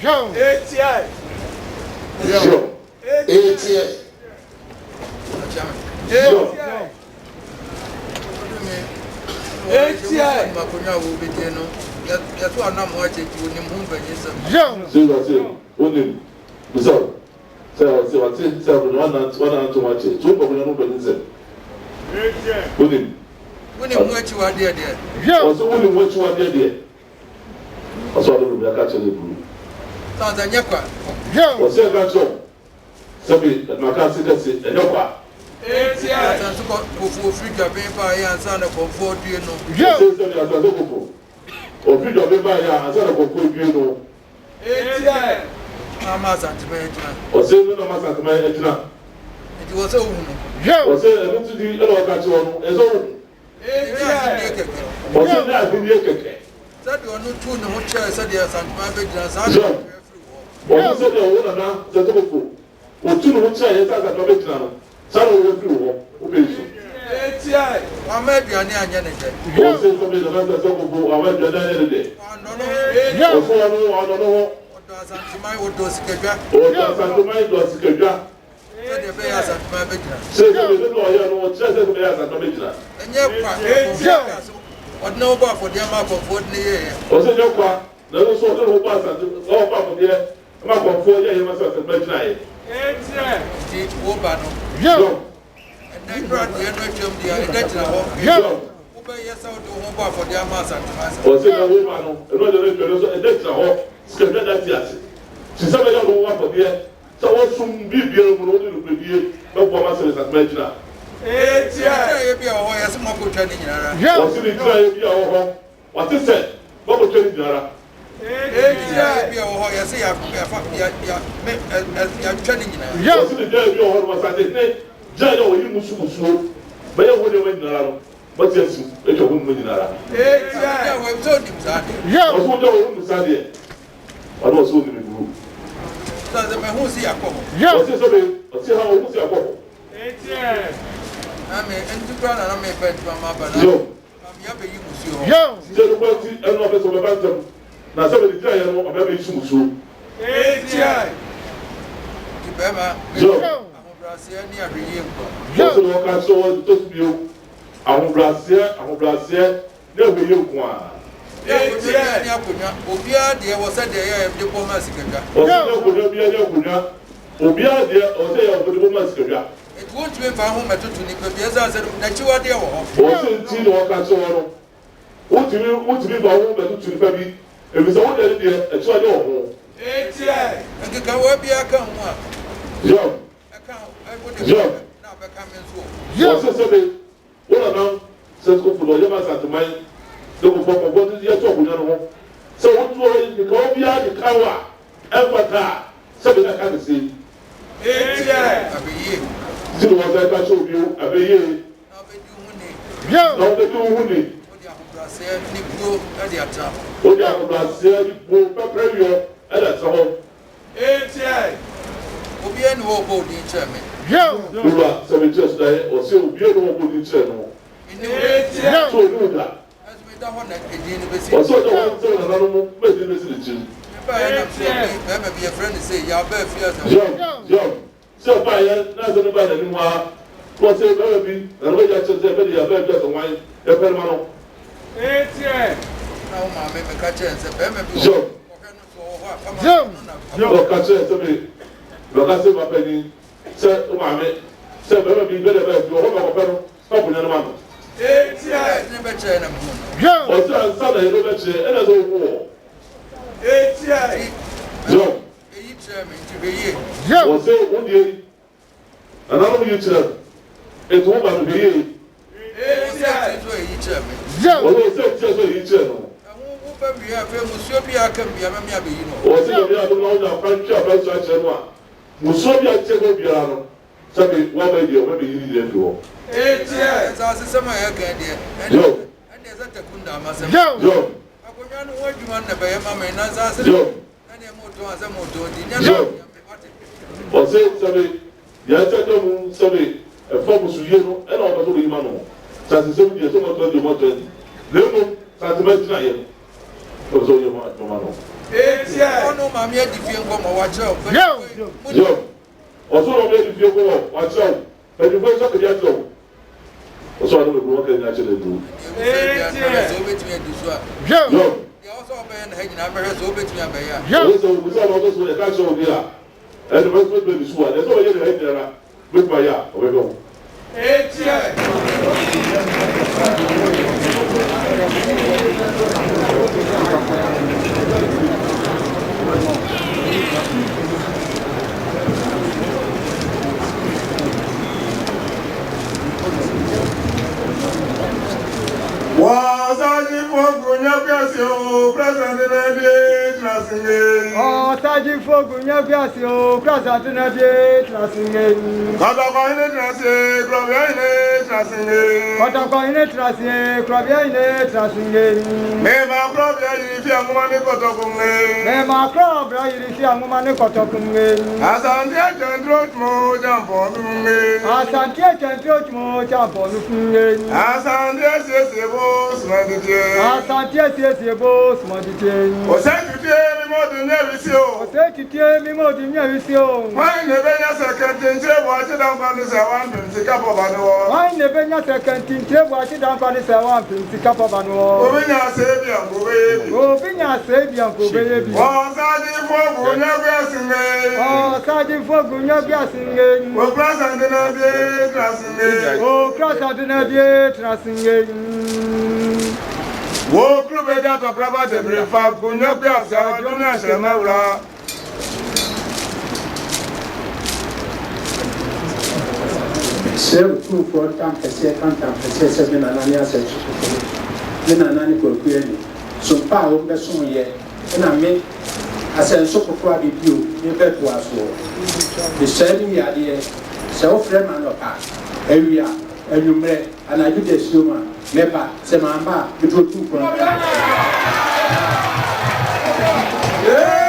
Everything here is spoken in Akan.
ATI. Makonya will be there. That's why I'm watching you in the movement. So, what's it? So, one and too much. Two Makonya Winning what you are there. Also, winning what you are there. Also, I don't know. I catch you. Tanzania. What's your control? Sabi, my cousin, and your car. ATI. For free to pay by and son of comfort, you know. Or free to pay by and son of comfort, you know. ATI. Mamas and Major. Or say no mass at my edge. It was a woman. Or say a little to the other catch as old. ATI. Or say that in the that you are not too much as I said, and my bed. Or said the owner now, the Togo. Or two much as I got now. Some of you ATI. I might be an Yanet. Or say something about the Togo. I went to the day. I don't know. What does Sikaja? The bears at my bedroom. Say the lawyer, no, just the bears at my bedroom. And yet, what no bar for the amount of 40 years. Was it your car? No, so little bus at all part of the amount of 4 years, you must have been trying. It's Obano. And then brought the energy of the identity. Yes, I do hope for the amount of time. Was it a woman? A letter. She said, I don't know what for there. So, what soon be able to be no promises at Medina. What is it? What will change Yara? But yes, let your woman in Ara. I was holding the group. That's a man who's here. Yes, let's see how who's here. I mean, and to run and I may bet from my banana. I'm happy you must. Yo, the quality and office of a bantam. Now, somebody try and I'm very soon. ATI. Kibema, Joe, I'm Brazil near the year. Just look at so to you. I'm Brazil, never you one. Obia there was a day of diplomacy. Obia there or day of diplomacy. It won't be for home at 2 Nicolas that you are there. What do you want to be for home at 2 Nicolas? It was all that there at your home. ATI and the Kawabia come one. Joe, Joe, now becoming so. What now? Says go for Loyamas at the mine. Don't go for what is your talk with animal. So, what was the Columbia, the Kawa, Empata, something I can't see. Still was I can show you a year. Now they do money. What you have Brazil, will prepare you at a home. ATI. Obian Hobo, the chairman. You are 7 just there, or so beautiful with the channel. So do that. Also, the one thing another moment, but this is the be a friend to say, you are very young. So, by nothing about anyone. What's it going to be? And we just said, you are very just a wine, a permanent. Now, my baby catcher and said, Joe, catcher, to me. Look at my penny. Said, Mammy, said, be better than your home. Stop with your mother. Never chain them. What's that? Sunday, you never chain, and as a war. Joe, each to be here. Was it 1 year? Another year, it's woman to be here. Well, it's just each other. We have Musopia can be a mammy, you know. What's it? We have no French or Musopia Tegobiano. Somebody, what may you need to do? It's as a summer again, dear. And there's a Takunda, myself. Joe, I could not know what you want to buy a mamma and as Joe. And a motor as a motor. Joe, or say, somebody, Yatamu, somebody, a focus to you, and all the Mano. That's 7 years old, 20 more. Little, Santa Maria. So you want, Mano. Ono mami e di fie ngoma wa chao. Yo. Oso no me di fie ngoma wa chao. E di fie so ke dia chao. Oso no me ko ke na chele du. Yo. Ya oso be na he na me so be tumi abeya. Yo. So we so no so e ka chao bi la. E the first be so e so ye de he na. Be pa ya, o be go. Saji fogu nyabiasi o krasa tunaje trasinge. Kotoko ine trasi, krobia ine trasinge. Kotoko ine trasi, krobia ine trasinge. Mema krobia ine anguma ni kotokunge. Mema krobia ine anguma ni kotokunge. Asantia chendrot mo jampo nunge. Asantia chendrot mo jampo nunge. Asantia sesebo smandite. Asantia sesebo smandite. Osentite mi mo dunye visio. Osentite mi mo dunye visio. Why never ya sekentin che wachi dan kwani se wan pinti kapo banuo. Why never ya sekentin che wachi dan kwani se wan pinti kapo banuo. Obinya sebi angobe. Obinya sebi angobe bi. Osaji fogu nyabiasinge. Osaji fogu nyabiasinge. O krasa ndina bi trasinge. O krasa ndina bi trasinge. Wo klube da to kraba de brefa kunyo bia sa dunia shemawra. Save two for campus, seven and an answer. Then an animal query. So power of the soon yet, and I make a sense of what you do, you bet was war. The same idea, self frame and a pack, area, and you may, and I do the human, never, Semamba, you do two for. Yeah!